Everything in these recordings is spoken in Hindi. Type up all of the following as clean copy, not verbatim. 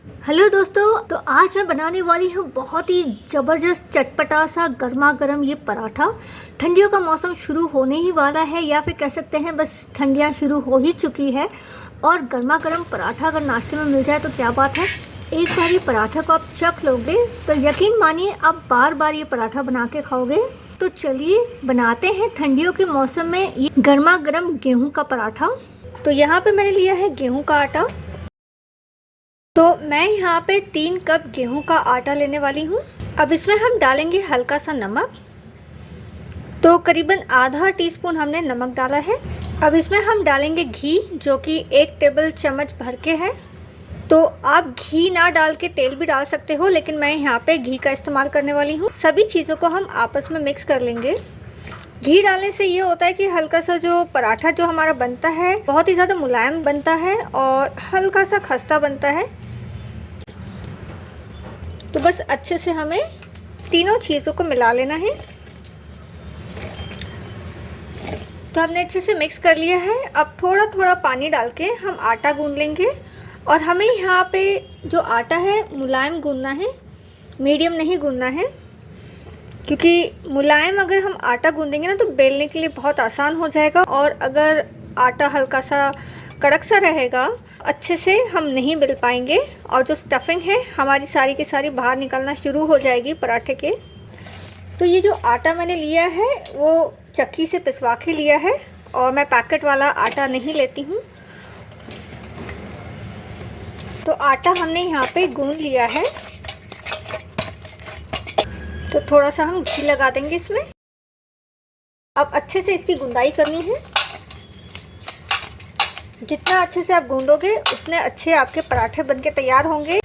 हेलो दोस्तों, तो आज मैं बनाने वाली हूँ बहुत ही ज़बरदस्त चटपटा सा गर्मा गर्म ये पराठा। ठंडियों का मौसम शुरू होने ही वाला है, या फिर कह सकते हैं बस ठंडियाँ शुरू हो ही चुकी है। और गर्मा गर्म पराठा अगर नाश्ते में मिल जाए तो क्या बात है। एक बार ये पराठा को आप चख लोगे तो यकीन मानिए आप बार बार ये पराठा बना के खाओगे। तो चलिए बनाते हैं ठंडियों के मौसम में ये गर्मा गर्म गेहूँ का पराठा। तो यहाँ पे मैंने लिया है गेहूँ का आटा। तो मैं यहाँ पे 3 कप गेहूं का आटा लेने वाली हूँ। अब इसमें हम डालेंगे हल्का सा नमक। तो करीबन आधा टीस्पून हमने नमक डाला है। अब इसमें हम डालेंगे घी, जो कि 1 टेबल चम्मच भर के है। तो आप घी ना डाल के तेल भी डाल सकते हो, लेकिन मैं यहाँ पे घी का इस्तेमाल करने वाली हूँ। सभी चीज़ों को हम आपस में मिक्स कर लेंगे। घी डालने से ये होता है कि हल्का सा जो पराठा जो हमारा बनता है बहुत ही ज़्यादा मुलायम बनता है और हल्का सा खस्ता बनता है। तो बस अच्छे से हमें तीनों चीज़ों को मिला लेना है। तो हमने अच्छे से मिक्स कर लिया है। अब थोड़ा थोड़ा पानी डाल के हम आटा गूंद लेंगे। और हमें यहाँ पे जो आटा है मुलायम गूंदना है, मीडियम नहीं गूंदना है, क्योंकि मुलायम अगर हम आटा गूंदेंगे ना तो बेलने के लिए बहुत आसान हो जाएगा। और अगर आटा हल्का सा कड़क सा रहेगा, अच्छे से हम नहीं बेल पाएंगे और जो स्टफिंग है हमारी सारी की सारी बाहर निकलना शुरू हो जाएगी पराठे के। तो ये जो आटा मैंने लिया है वो चक्की से पिसवा के लिया है, और मैं पैकेट वाला आटा नहीं लेती हूँ। तो आटा हमने यहाँ पे गूंद लिया है। तो थोड़ा सा हम घी लगा देंगे इसमें। अब अच्छे से इसकी गुंदाई करनी है। जितना अच्छे से आप गूंदोगे उतने अच्छे आपके पराठे बनके तैयार होंगे।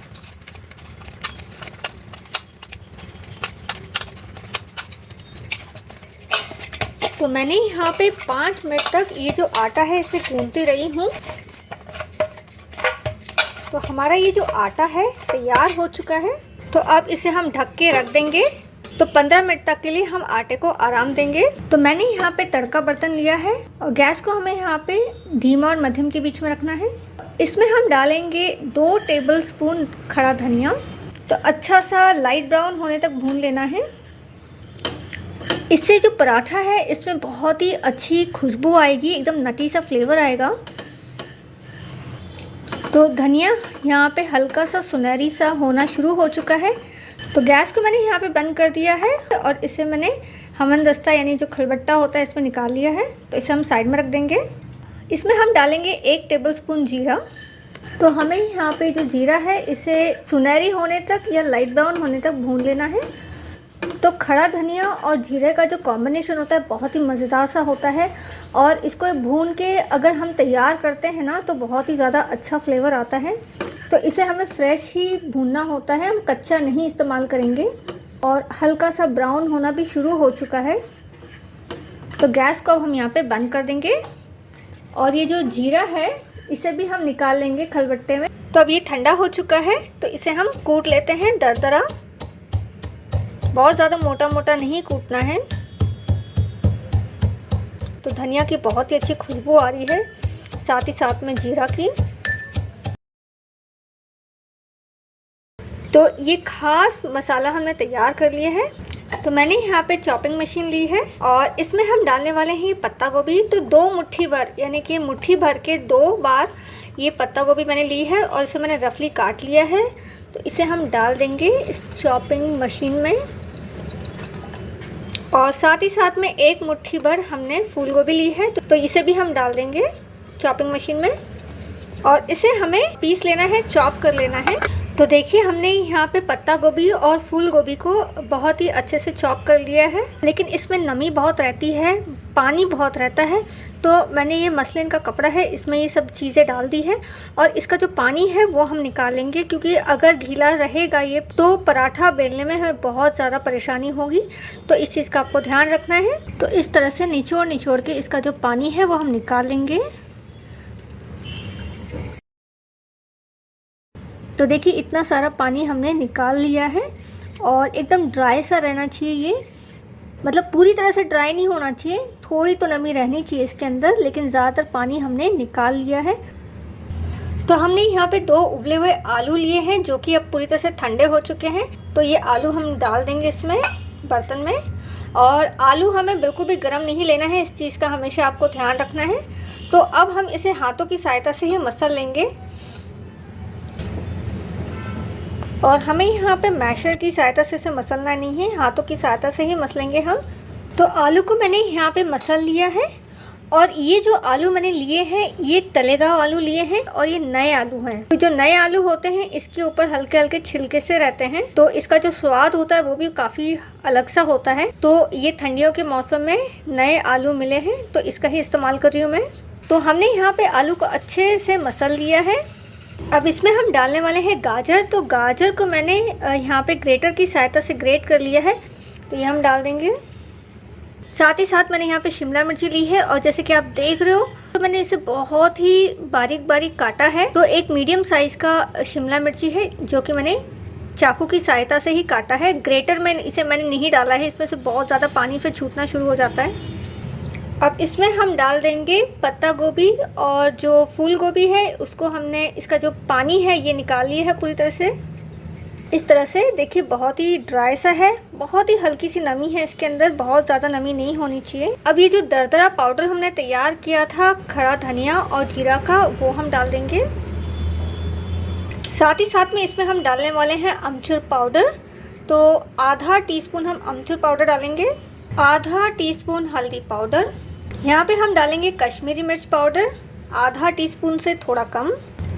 तो मैंने यहाँ पे 5 मिनट तक ये जो आटा है इसे गूंदती रही हूँ। तो हमारा ये जो आटा है तैयार हो चुका है। तो अब इसे हम ढक के रख देंगे। तो 15 मिनट तक के लिए हम आटे को आराम देंगे। तो मैंने यहाँ पे तड़का बर्तन लिया है और गैस को हमें यहाँ पे धीमा और मध्यम के बीच में रखना है। इसमें हम डालेंगे 2 टेबलस्पून खड़ा धनिया। तो अच्छा सा लाइट ब्राउन होने तक भून लेना है। इससे जो पराठा है इसमें बहुत ही अच्छी खुशबू आएगी, एकदम नटी सा फ्लेवर आएगा। तो धनिया यहाँ पे हल्का सा सुनहरी सा होना शुरू हो चुका है। तो गैस को मैंने यहाँ पे बंद कर दिया है और इसे मैंने हमनदस्ता यानी जो खलबट्टा होता है इसमें निकाल लिया है। तो इसे हम साइड में रख देंगे। इसमें हम डालेंगे 1 टेबलस्पून जीरा। तो हमें यहाँ पे जो जीरा है इसे सुनहरी होने तक या लाइट ब्राउन होने तक भून लेना है। तो खड़ा धनिया और जीरे का जो कॉम्बिनेशन होता है बहुत ही मज़ेदार सा होता है, और इसको भून के अगर हम तैयार करते हैं ना तो बहुत ही ज़्यादा अच्छा फ्लेवर आता है। तो इसे हमें फ्रेश ही भूनना होता है, हम कच्चा नहीं इस्तेमाल करेंगे। और हल्का सा ब्राउन होना भी शुरू हो चुका है। तो गैस को अब हम यहाँ पे बंद कर देंगे। और ये जो जीरा है इसे भी हम निकाल लेंगे खलबट्टे में। तो अब ये ठंडा हो चुका है, तो इसे हम कूट लेते हैं दरदरा। बहुत ज़्यादा मोटा मोटा नहीं कूटना है। तो धनिया की बहुत ही अच्छी खुशबू आ रही है, साथ ही साथ में जीरा की। तो ये खास मसाला हमने तैयार कर लिया है। तो मैंने यहाँ पे चॉपिंग मशीन ली है और इसमें हम डालने वाले हैं पत्ता गोभी। तो 2 मुट्ठी भर यानी कि मुट्ठी भर के 2 बार ये पत्ता गोभी मैंने ली है और इसे मैंने रफली काट लिया है। तो इसे हम डाल देंगे इस चॉपिंग मशीन में। और साथ ही साथ में 1 मुट्ठी भर हमने फूल गोभी ली है, तो इसे भी हम डाल देंगे चॉपिंग मशीन में। और इसे हमें पीस लेना है, चॉप कर लेना है। तो देखिए हमने यहाँ पे पत्ता गोभी और फूल गोभी को बहुत ही अच्छे से चॉप कर लिया है, लेकिन इसमें नमी बहुत रहती है, पानी बहुत रहता है। तो मैंने ये मसलिन का कपड़ा है इसमें ये सब चीज़ें डाल दी है, और इसका जो पानी है वो हम निकालेंगे, क्योंकि अगर गीला रहेगा ये तो पराठा बेलने में हमें बहुत ज़्यादा परेशानी होगी। तो इस चीज़ का आपको ध्यान रखना है। तो इस तरह से निचोड़ निचोड़ के इसका जो पानी है वो हम निकाल लेंगे। तो देखिए इतना सारा पानी हमने निकाल लिया है, और एकदम ड्राई सा रहना चाहिए ये, मतलब पूरी तरह से ड्राई नहीं होना चाहिए, थोड़ी तो नमी रहनी चाहिए इसके अंदर, लेकिन ज़्यादातर पानी हमने निकाल लिया है। तो हमने यहाँ पे 2 उबले हुए आलू लिए हैं जो कि अब पूरी तरह से ठंडे हो चुके हैं। तो ये आलू हम डाल देंगे इसमें बर्तन में। और आलू हमें बिल्कुल भी गर्म नहीं लेना है, इस चीज़ का हमेशा आपको ध्यान रखना है। तो अब हम इसे हाथों की सहायता से ही मसल लेंगे और हमें यहाँ पे मैशर की सहायता से इसे मसलना नहीं है, हाथों की सहायता से ही मसलेंगे हम। तो आलू को मैंने यहाँ पे मसल लिया है और ये जो आलू मैंने लिए हैं ये तलेगा आलू लिए हैं और ये नए आलू हैं। तो जो नए आलू होते हैं इसके ऊपर हल्के हल्के छिलके से रहते हैं, तो इसका जो स्वाद होता है वो भी काफ़ी अलग सा होता है। तो ये ठंडियों के मौसम में नए आलू मिले हैं तो इसका ही इस्तेमाल कर रही हूँ मैं। तो हमने यहाँ पे आलू को अच्छे से मसल लिया है। अब इसमें हम डालने वाले हैं गाजर। तो गाजर को मैंने यहाँ पे ग्रेटर की सहायता से ग्रेट कर लिया है, तो ये हम डाल देंगे। साथ ही साथ मैंने यहाँ पे शिमला मिर्ची ली है और जैसे कि आप देख रहे हो तो मैंने इसे बहुत ही बारीक बारीक काटा है। तो एक मीडियम साइज़ का शिमला मिर्ची है जो कि मैंने चाकू की सहायता से ही काटा है। ग्रेटर में इसे मैंने नहीं डाला है, इसमें से बहुत ज़्यादा पानी फिर छूटना शुरू हो जाता है। अब इसमें हम डाल देंगे पत्ता गोभी और जो फूल गोभी है उसको हमने इसका जो पानी है ये निकाल लिया है पूरी तरह से। इस तरह से देखिए बहुत ही ड्राई सा है, बहुत ही हल्की सी नमी है इसके अंदर, बहुत ज़्यादा नमी नहीं होनी चाहिए। अब ये जो दरदरा पाउडर हमने तैयार किया था खड़ा धनिया और जीरा का वो हम डाल देंगे। साथ ही साथ में इसमें हम डालने वाले हैं अमचूर पाउडर। तो आधा टीस्पून हम अमचूर पाउडर डालेंगे, आधा टीस्पून हल्दी पाउडर, यहाँ पे हम डालेंगे कश्मीरी मिर्च पाउडर आधा टीस्पून से थोड़ा कम,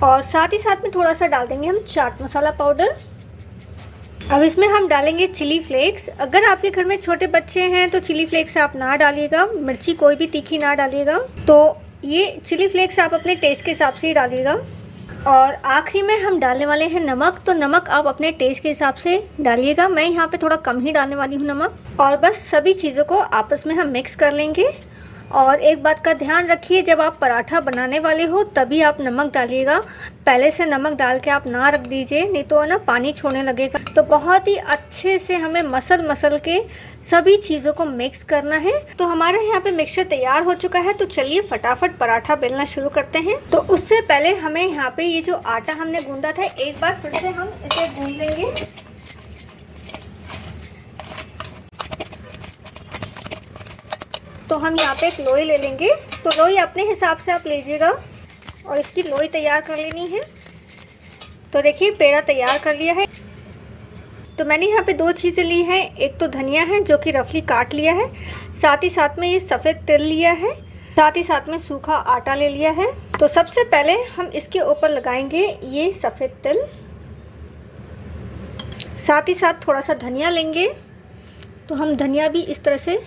और साथ ही साथ में थोड़ा सा डाल देंगे हम चाट मसाला पाउडर। अब इसमें हम डालेंगे चिली फ्लेक्स। अगर आपके घर में छोटे बच्चे हैं तो चिली फ्लेक्स आप ना डालिएगा, मिर्ची कोई भी तीखी ना डालिएगा। तो ये चिली फ्लेक्स आप अपने टेस्ट के हिसाब से ही डालिएगा। और आखिरी में हम डालने वाले हैं नमक। तो नमक आप अपने टेस्ट के हिसाब से डालिएगा, मैं यहाँ पे थोड़ा कम ही डालने वाली हूँ नमक। और बस सभी चीज़ों को आपस में हम मिक्स कर लेंगे। और एक बात का ध्यान रखिए, जब आप पराठा बनाने वाले हो तभी आप नमक डालिएगा, पहले से नमक डाल के आप ना रख दीजिए, नहीं तो ना पानी छोड़ने लगेगा। तो बहुत ही अच्छे से हमें मसल के सभी चीज़ों को मिक्स करना है। तो हमारे यहाँ पे मिक्सचर तैयार हो चुका है, तो चलिए फटाफट पराठा बेलना शुरू करते हैं। तो उससे पहले हमें यहाँ पे ये जो आटा हमने गूंदा था एक बार फिर से हम इसे गूंद लेंगे। तो हम यहाँ पे एक लोई ले लेंगे। तो लोई अपने हिसाब से आप लीजिएगा और इसकी लोई तैयार कर लेनी है। तो देखिए पेड़ा तैयार कर लिया है। तो मैंने यहाँ पे 2 चीज़ें ली हैं, एक तो धनिया है जो कि रफली काट लिया है, साथ ही साथ में ये सफ़ेद तिल लिया है, साथ ही साथ में सूखा आटा ले लिया है। तो सबसे पहले हम इसके ऊपर लगाएंगे ये सफ़ेद तिल, साथ ही साथ थोड़ा सा धनिया लेंगे। तो हम धनिया भी इस तरह से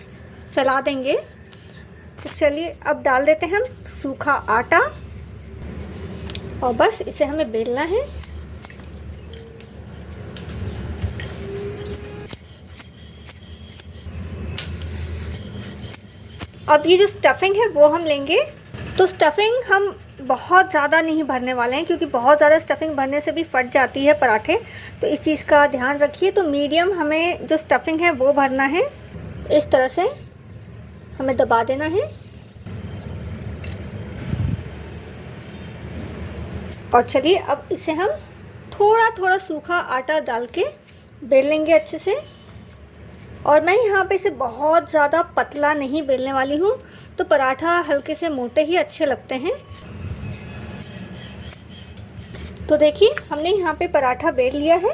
फैला देंगे। तो चलिए अब डाल देते हैं हम सूखा आटा और बस इसे हमें बेलना है। अब ये जो स्टफिंग है वो हम लेंगे। तो स्टफिंग हम बहुत ज़्यादा नहीं भरने वाले हैं क्योंकि बहुत ज़्यादा स्टफिंग भरने से भी फट जाती है पराठे, तो इस चीज़ का ध्यान रखिए। तो मीडियम हमें जो स्टफिंग है वो भरना है, इस तरह से हमें दबा देना है। और चलिए अब इसे हम थोड़ा थोड़ा सूखा आटा डाल के बेल लेंगे अच्छे से। और मैं यहाँ पे इसे बहुत ज़्यादा पतला नहीं बेलने वाली हूँ, तो पराठा हल्के से मोटे ही अच्छे लगते हैं। तो देखिए हमने यहाँ पे पराठा बेल लिया है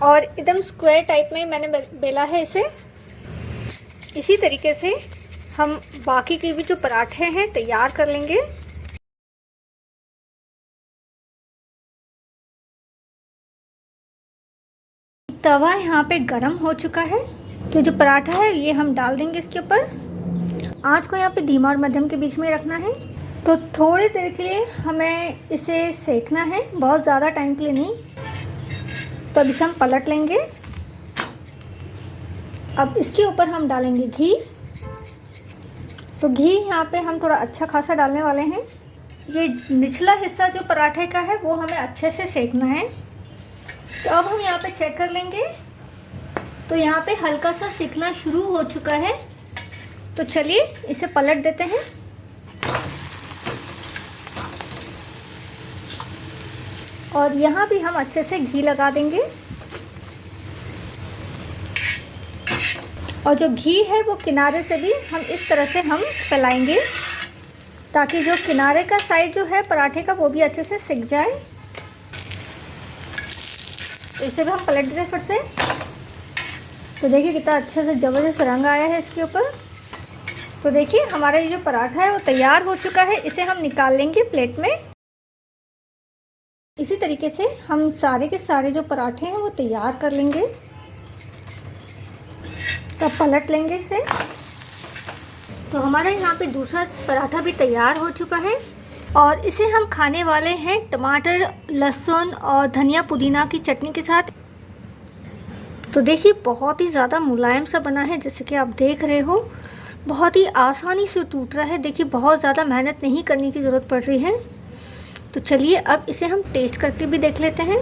और एकदम स्क्वायर टाइप में मैंने बेला है इसे। इसी तरीके से हम बाकी के भी जो पराठे हैं तैयार कर लेंगे। तवा यहाँ पे गरम हो चुका है, तो जो पराठा है ये हम डाल देंगे इसके ऊपर। आंच को यहाँ पे धीमा और मध्यम के बीच में रखना है। तो थोड़ी देर के लिए हमें इसे सेकना है, बहुत ज़्यादा टाइम के लिए नहीं। तो अब इसे हम पलट लेंगे। अब इसके ऊपर हम डालेंगे घी। तो घी यहाँ पे हम थोड़ा अच्छा खासा डालने वाले हैं। ये निचला हिस्सा जो पराठे का है वो हमें अच्छे से सेकना है। तो अब हम यहाँ पे चेक कर लेंगे। तो यहाँ पे हल्का सा सिकना शुरू हो चुका है। तो चलिए इसे पलट देते हैं। और यहाँ भी हम अच्छे से घी लगा देंगे। और जो घी है वो किनारे से भी हम इस तरह से हम फैलाएंगे ताकि जो किनारे का साइड जो है पराठे का वो भी अच्छे से सिक जाए। तो इसे भी हम पलट देंगे फिर से। तो देखिए कितना अच्छे से ज़बरदस्त रंग आया है इसके ऊपर। तो देखिए हमारा ये जो पराठा है वो तैयार हो चुका है। इसे हम निकाल लेंगे प्लेट में। इसी तरीके से हम सारे के सारे जो पराठे हैं वो तैयार कर लेंगे। तब पलट लेंगे इसे। तो हमारा यहाँ पे दूसरा पराठा भी तैयार हो चुका है और इसे हम खाने वाले हैं टमाटर, लहसुन और धनिया पुदीना की चटनी के साथ। तो देखिए बहुत ही ज़्यादा मुलायम सा बना है, जैसे कि आप देख रहे हो। बहुत ही आसानी से टूट रहा है। देखिए बहुत ज़्यादा मेहनत नहीं करने की ज़रूरत पड़ रही है। तो चलिए अब इसे हम टेस्ट करके भी देख लेते हैं।